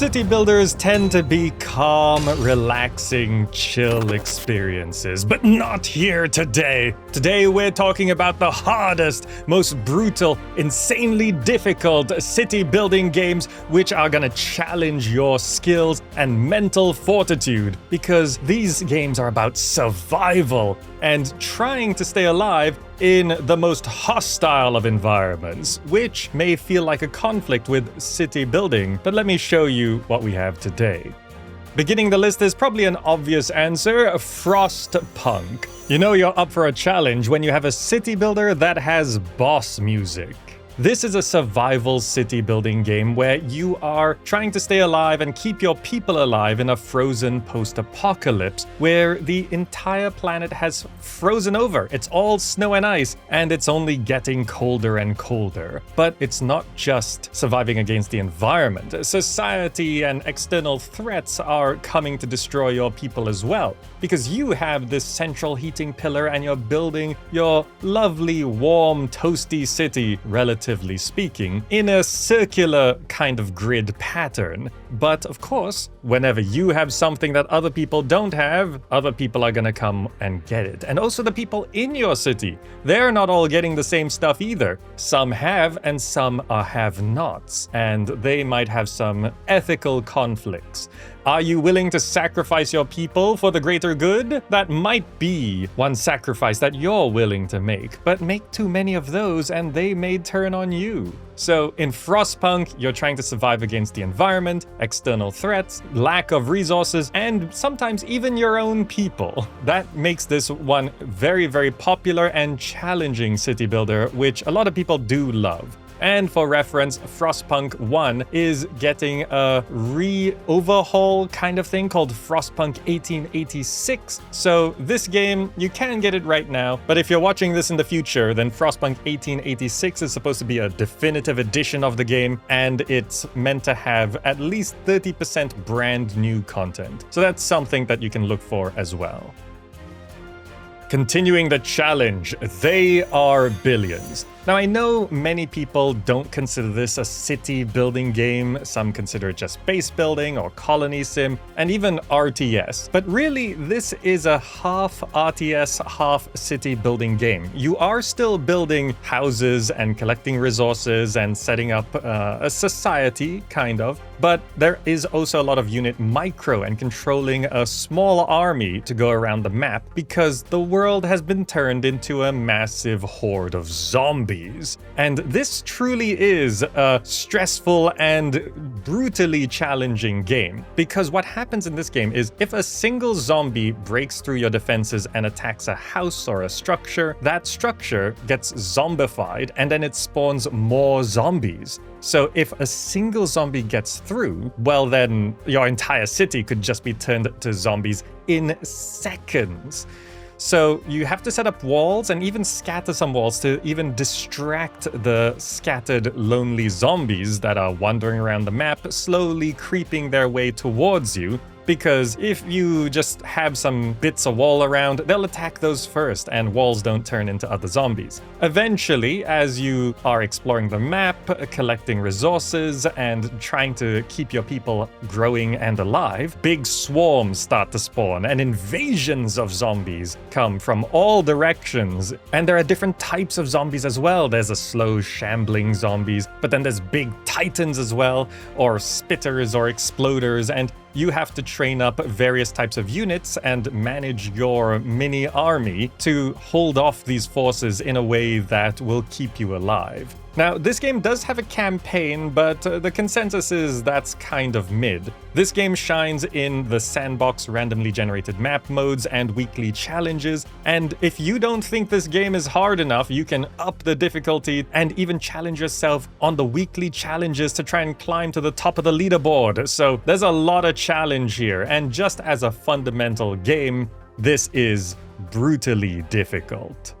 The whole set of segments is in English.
City builders tend to be calm, relaxing, chill experiences, but not here today. Today we're talking about the hardest, most brutal, insanely difficult city building games which are gonna challenge your skills and mental fortitude, because these games are about survival and trying to stay alive in the most hostile of environments, which may feel like a conflict with city building, but let me show you what we have today. Beginning the list is probably an obvious answer: Frostpunk. You know you're up for a challenge when you have a city builder that has boss music. This is a survival city building game where you are trying to stay alive and keep your people alive in a frozen post-apocalypse where the entire planet has frozen over. It's all snow and ice, and it's only getting colder and colder. But it's not just surviving against the environment. Society and external threats are coming to destroy your people as well, because you have this central heating pillar and you're building your lovely, warm, toasty city, relatively speaking, in a circular kind of grid pattern. But of course, whenever you have something that other people don't have, other people are gonna come and get it. And also the people in your city, they're not all getting the same stuff either. Some have and some are have-nots, and they might have some ethical conflicts. Are you willing to sacrifice your people for the greater good? That might be one sacrifice that you're willing to make, but make too many of those and they may turn on you. So in Frostpunk, you're trying to survive against the environment, external threats, lack of resources, and sometimes even your own people. That makes this one very, very popular and challenging city builder, which a lot of people do love. And for reference, Frostpunk 1 is getting a re-overhaul kind of thing called Frostpunk 1886. So this game, you can get it right now, but if you're watching this in the future, then Frostpunk 1886 is supposed to be a definitive edition of the game, and it's meant to have at least 30% brand new content. So that's something that you can look for as well. Continuing the challenge, They Are Billions. Now, I know many people don't consider this a city building game. Some consider it just base building or colony sim, and even RTS. But really, this is a half RTS, half city building game. You are still building houses and collecting resources and setting up a society, kind of. But there is also a lot of unit micro and controlling a small army to go around the map, because the world has been turned into a massive horde of zombies. And this truly is a stressful and brutally challenging game, because what happens in this game is if a single zombie breaks through your defenses and attacks a house or a structure, that structure gets zombified and then it spawns more zombies. So if a single zombie gets through, well then your entire city could just be turned to zombies in seconds. So you have to set up walls and even scatter some walls to even distract the scattered lonely zombies that are wandering around the map, slowly creeping their way towards you. Because if you just have some bits of wall around, they'll attack those first, and walls don't turn into other zombies. Eventually, as you are exploring the map, collecting resources, and trying to keep your people growing and alive, big swarms start to spawn, and invasions of zombies come from all directions. And there are different types of zombies as well. There's a slow, shambling zombies, but then there's big titans as well, or spitters or exploders, and you have to train up various types of units and manage your mini army to hold off these forces in a way that will keep you alive. Now, this game does have a campaign, but the consensus is that's kind of mid. This game shines in the sandbox randomly generated map modes and weekly challenges, and if you don't think this game is hard enough, you can up the difficulty and even challenge yourself on the weekly challenges to try and climb to the top of the leaderboard. So there's a lot of challenge here, and just as a fundamental game, this is brutally difficult.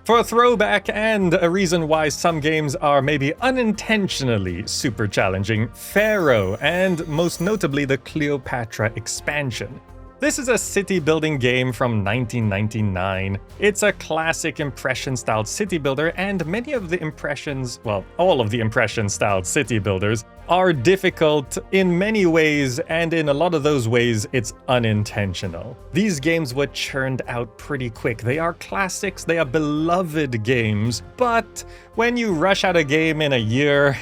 For a throwback and a reason why some games are maybe unintentionally super challenging, Pharaoh, and most notably the Cleopatra expansion. This is a city building game from 1999. It's a classic Impression-styled city builder, and many of the Impressions, well, all of the Impression-styled city builders are difficult in many ways, and in a lot of those ways, it's unintentional. These games were churned out pretty quick. They are classics, they are beloved games, but when you rush out a game in a year,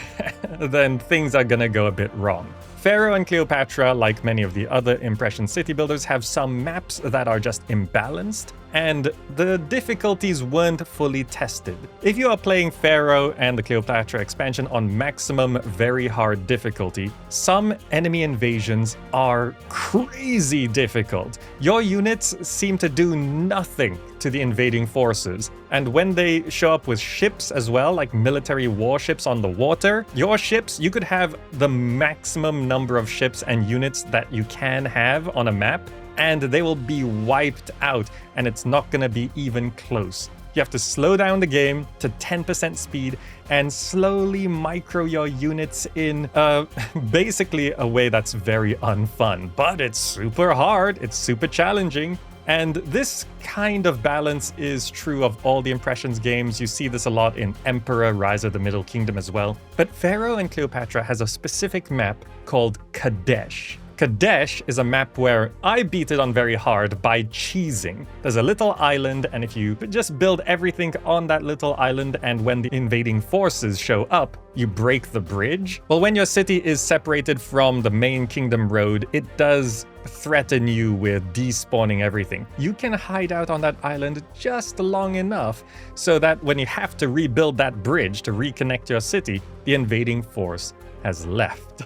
then things are gonna go a bit wrong. Pharaoh and Cleopatra, like many of the other Impression city builders, have some maps that are just imbalanced, and the difficulties weren't fully tested. If you are playing Pharaoh and the Cleopatra expansion on maximum very hard difficulty, some enemy invasions are crazy difficult. Your units seem to do nothing to the invading forces, and when they show up with ships as well, like military warships on the water, your ships, you could have the maximum number of ships and units that you can have on a map, and they will be wiped out, and it's not gonna be even close. You have to slow down the game to 10% speed and slowly micro your units in basically a way that's very unfun. But it's super hard, it's super challenging. And this kind of balance is true of all the Impressions games. You see this a lot in Emperor, Rise of the Middle Kingdom as well. But Pharaoh and Cleopatra has a specific map called Kadesh. Kadesh is a map where I beat it on very hard by cheesing. There's a little island, and if you just build everything on that little island, and when the invading forces show up, you break the bridge. Well, when your city is separated from the main kingdom road, it does threaten you with despawning everything. You can hide out on that island just long enough so that when you have to rebuild that bridge to reconnect your city, the invading force has left.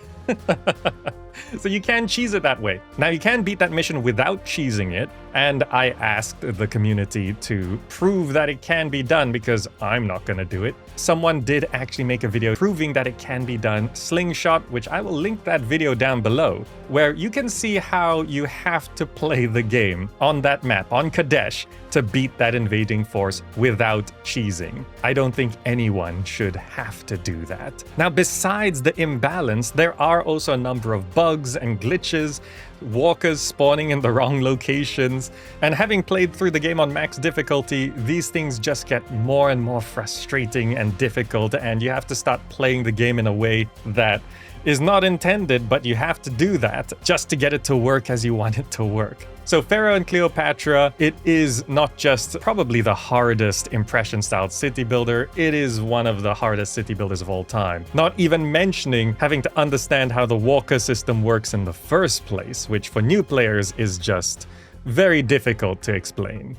So you can cheese it that way. Now, you can beat that mission without cheesing it, and I asked the community to prove that it can be done because I'm not gonna do it. Someone did actually make a video proving that it can be done, Slingshot, which I will link that video down below, where you can see how you have to play the game on that map, on Kadesh, to beat that invading force without cheesing. I don't think anyone should have to do that. Now, besides the imbalance, there are also a number of bugs and glitches, walkers spawning in the wrong locations, and having played through the game on max difficulty, these things just get more and more frustrating and difficult, and you have to start playing the game in a way that is not intended, but you have to do that just to get it to work as you want it to work. So Pharaoh and Cleopatra, it is not just probably the hardest Impression-style city builder, it is one of the hardest city builders of all time. Not even mentioning having to understand how the walker system works in the first place, which for new players is just very difficult to explain.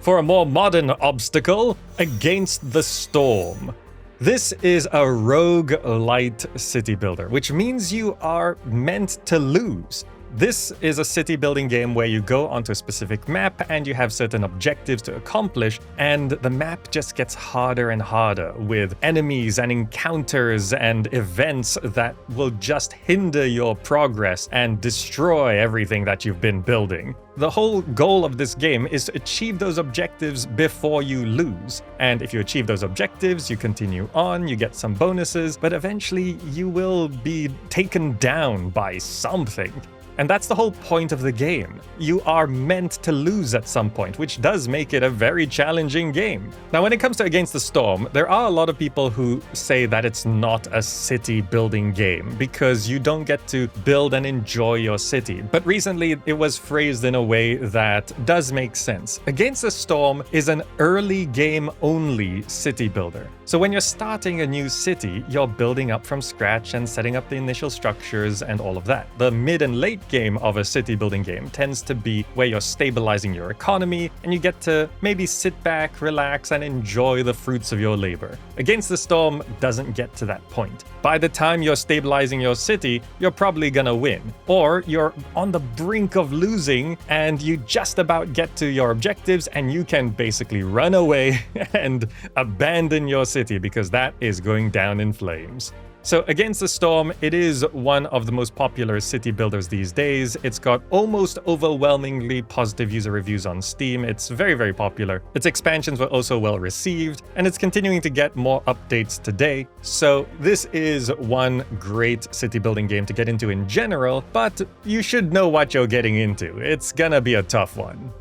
For a more modern obstacle, Against the Storm. This is a rogue-lite city builder, which means you are meant to lose. This is a city building game where you go onto a specific map and you have certain objectives to accomplish, and the map just gets harder and harder with enemies and encounters and events that will just hinder your progress and destroy everything that you've been building. The whole goal of this game is to achieve those objectives before you lose. And if you achieve those objectives, you continue on, you get some bonuses, but eventually you will be taken down by something. And that's the whole point of the game. You are meant to lose at some point, which does make it a very challenging game. Now, when it comes to Against the Storm, there are a lot of people who say that it's not a city building game because you don't get to build and enjoy your city. But recently, it was phrased in a way that does make sense. Against the Storm is an early game only city builder. So when you're starting a new city, you're building up from scratch and setting up the initial structures and all of that. The mid and late game of a city building game tends to be where you're stabilizing your economy and you get to maybe sit back, relax, and enjoy the fruits of your labor. Against the Storm doesn't get to that point. By the time you're stabilizing your city, you're probably gonna win. Or you're on the brink of losing and you just about get to your objectives and you can basically run away and abandon your city because that is going down in flames. So Against the Storm, it is one of the most popular city builders these days. It's got almost overwhelmingly positive user reviews on Steam. It's very, very popular. Its expansions were also well received, and it's continuing to get more updates today. So this is one great city building game to get into in general, but you should know what you're getting into. It's gonna be a tough one.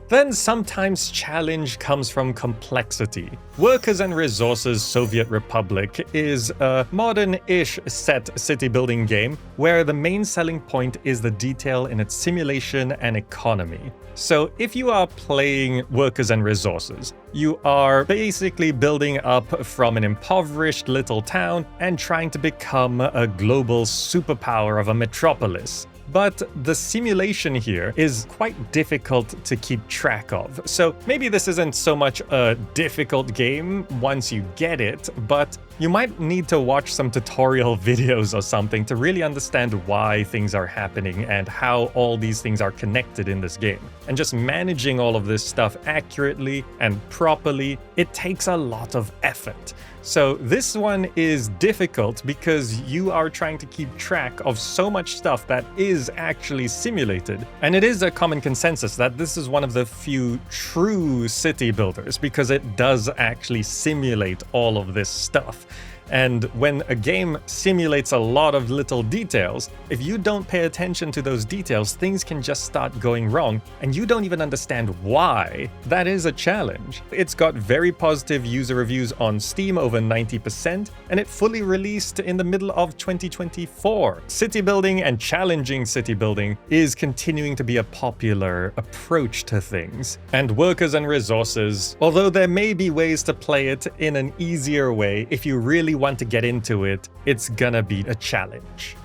Then sometimes challenge comes from complexity. Workers and Resources Soviet Republic is a modern-ish set city-building game where the main selling point is the detail in its simulation and economy. So if you are playing Workers and Resources, you are basically building up from an impoverished little town and trying to become a global superpower of a metropolis. But the simulation here is quite difficult to keep track of. So maybe this isn't so much a difficult game once you get it, but you might need to watch some tutorial videos or something to really understand why things are happening and how all these things are connected in this game. And just managing all of this stuff accurately and properly, it takes a lot of effort. So this one is difficult because you are trying to keep track of so much stuff that is actually simulated. And it is a common consensus that this is one of the few true city builders because it does actually simulate all of this stuff. And when a game simulates a lot of little details, if you don't pay attention to those details, things can just start going wrong, and you don't even understand why. That is a challenge. It's got very positive user reviews on Steam, over 90%, and it fully released in the middle of 2024. City building and challenging city building is continuing to be a popular approach to things. And Workers and Resources, although there may be ways to play it in an easier way, if you really want to get into it, it's gonna be a challenge.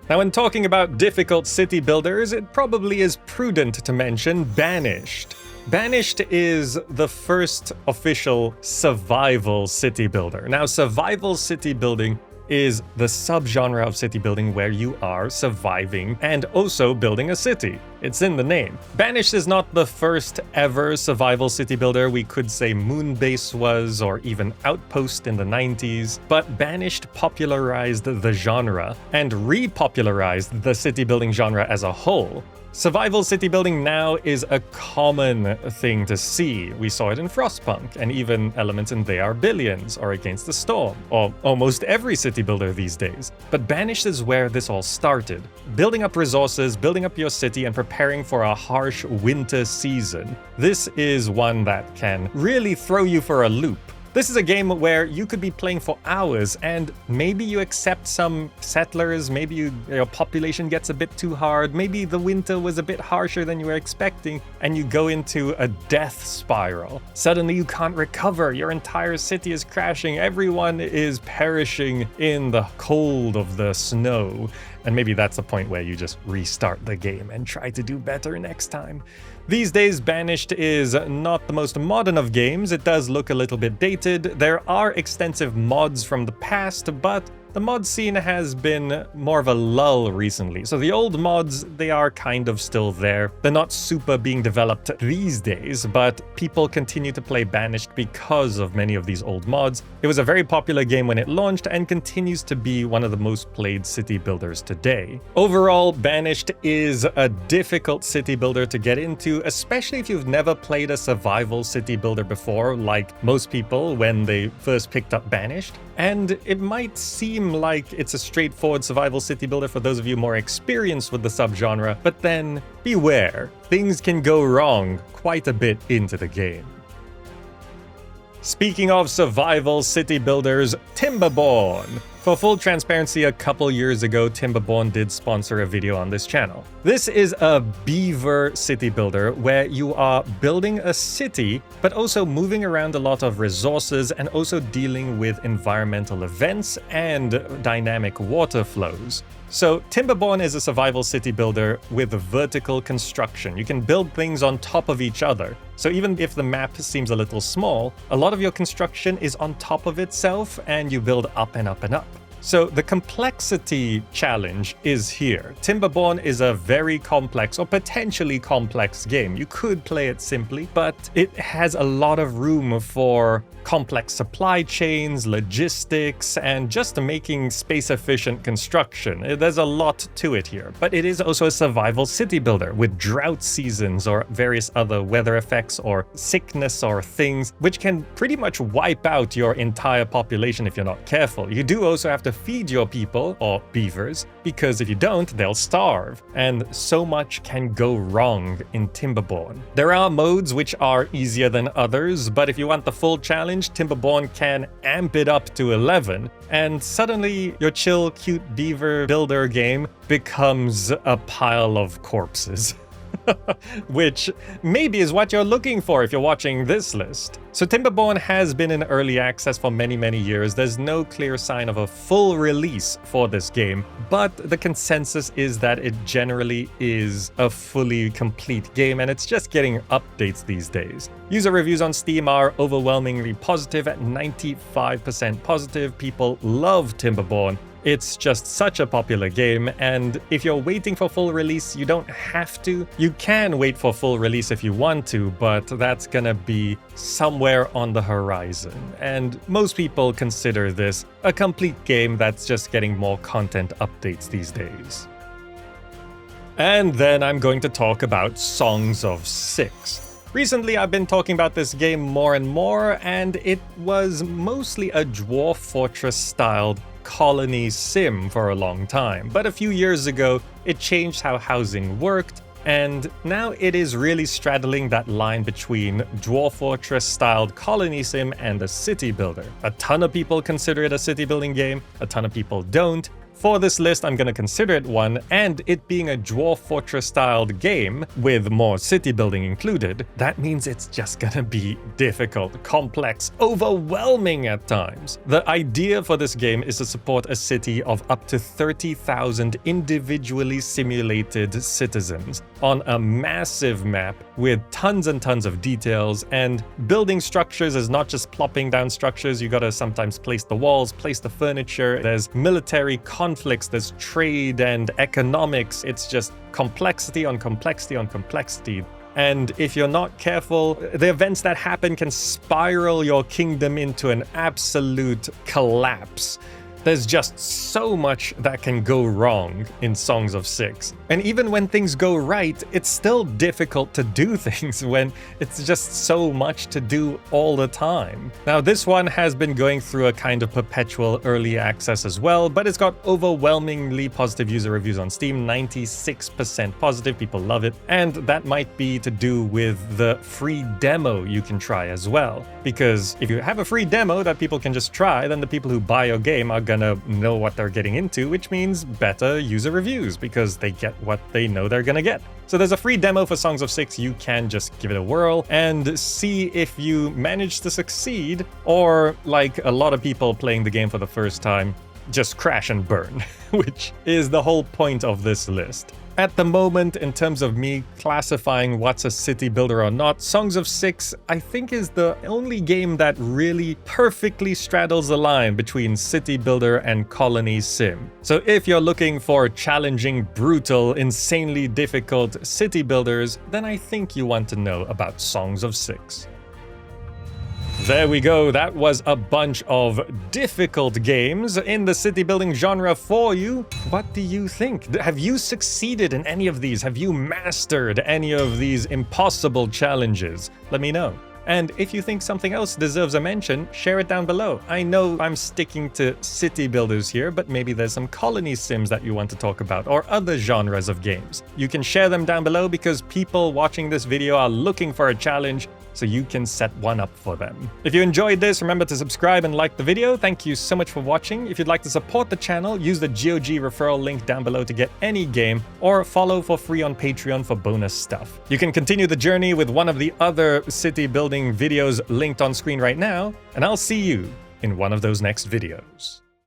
Now, when talking about difficult city builders, it probably is prudent to mention Banished. Banished is the first official survival city builder. Now, survival city building is the subgenre of city building where you are surviving and also building a city. It's in the name. Banished is not the first ever survival city builder. We could say Moonbase was, or even Outpost in the 90s, but Banished popularized the genre and repopularized the city building genre as a whole. Survival city building now is a common thing to see. We saw it in Frostpunk, and even elements in They Are Billions or Against the Storm, or almost every city builder these days. But Banished is where this all started. Building up resources, building up your city, and preparing for a harsh winter season. This is one that can really throw you for a loop. This is a game where you could be playing for hours and maybe you accept some settlers, maybe your population gets a bit too hard, maybe the winter was a bit harsher than you were expecting and you go into a death spiral. Suddenly you can't recover, your entire city is crashing, everyone is perishing in the cold of the snow. And maybe that's the point where you just restart the game and try to do better next time. These days, Banished is not the most modern of games. It does look a little bit dated. There are extensive mods from the past, but the mod scene has been more of a lull recently. So the old mods, they are kind of still there. They're not super being developed these days, but people continue to play Banished because of many of these old mods. It was a very popular game when it launched and continues to be one of the most played city builders today. Overall, Banished is a difficult city builder to get into, especially if you've never played a survival city builder before, like most people when they first picked up Banished. And it might seem like it's a straightforward survival city builder for those of you more experienced with the subgenre, but then beware, things can go wrong quite a bit into the game. Speaking of survival city builders, Timberborn. For full transparency, a couple years ago, Timberborn did sponsor a video on this channel. This is a beaver city builder where you are building a city, but also moving around a lot of resources and also dealing with environmental events and dynamic water flows. So Timberborn is a survival city builder with vertical construction. You can build things on top of each other. So even if the map seems a little small, a lot of your construction is on top of itself and you build up and up and up. So the complexity challenge is here. Timberborn is a very complex or potentially complex game. You could play it simply, but it has a lot of room for complex supply chains, logistics, and just making space-efficient construction. There's a lot to it here, but it is also a survival city builder with drought seasons or various other weather effects or sickness or things which can pretty much wipe out your entire population if you're not careful. You do also have to to feed your people, or beavers, because if you don't, they'll starve. And so much can go wrong in Timberborn. There are modes which are easier than others, but if you want the full challenge, Timberborn can amp it up to 11, and suddenly your chill, cute beaver builder game becomes a pile of corpses. Which maybe is what you're looking for if you're watching this list. So Timberborn has been in early access for many years. There's no clear sign of a full release for this game, but the consensus is that it generally is a fully complete game, and it's just getting updates these days. User reviews on Steam are overwhelmingly positive at 95% positive. People love Timberborn. It's just such a popular game, and if you're waiting for full release, you don't have to. You can wait for full release if you want to, but that's gonna be somewhere on the horizon. And most people consider this a complete game that's just getting more content updates these days. And then I'm going to talk about Songs of Six. Recently, I've been talking about this game more and more, and it was mostly a Dwarf Fortress-styled colony sim for a long time. But a few years ago, it changed how housing worked, and now it is really straddling that line between Dwarf Fortress-styled colony sim and a city builder. A ton of people consider it a city building game, a ton of people don't. For this list, I'm gonna consider it one, and it being a Dwarf Fortress-styled game with more city building included, that means it's just gonna be difficult, complex, overwhelming at times. The idea for this game is to support a city of up to 30,000 individually simulated citizens on a massive map with tons and tons of details, and building structures is not just plopping down structures. You gotta sometimes place the walls, place the furniture. There's military conflicts, there's trade and economics. It's just complexity on complexity on complexity. And if you're not careful, the events that happen can spiral your kingdom into an absolute collapse. There's just so much that can go wrong in Songs of Six. And even when things go right, it's still difficult to do things when it's just so much to do all the time. Now, this one has been going through a kind of perpetual early access as well, but it's got overwhelmingly positive user reviews on Steam, 96% positive, people love it. And that might be to do with the free demo you can try as well. Because if you have a free demo that people can just try, then the people who buy your game are gonna know what they're getting into, which means better user reviews because they get what they know they're gonna get. So there's a free demo for Songs of Six. You can just give it a whirl and see if you manage to succeed, or like a lot of people playing the game for the first time, just crash and burn, which is the whole point of this list. At the moment, in terms of me classifying what's a city builder or not, Songs of Six, I think, is the only game that really perfectly straddles the line between city builder and colony sim. So if you're looking for challenging, brutal, insanely difficult city builders, then I think you want to know about Songs of Six. There we go, that was a bunch of difficult games in the city building genre for you. What do you think? Have you succeeded in any of these? Have you mastered any of these impossible challenges? Let me know. And if you think something else deserves a mention, share it down below. I know I'm sticking to city builders here, but maybe there's some colony sims that you want to talk about, or other genres of games. You can share them down below because people watching this video are looking for a challenge, so you can set one up for them. If you enjoyed this, remember to subscribe and like the video. Thank you so much for watching. If you'd like to support the channel, use the GOG referral link down below to get any game, or follow for free on Patreon for bonus stuff. You can continue the journey with one of the other city building videos linked on screen right now, and I'll see you in one of those next videos.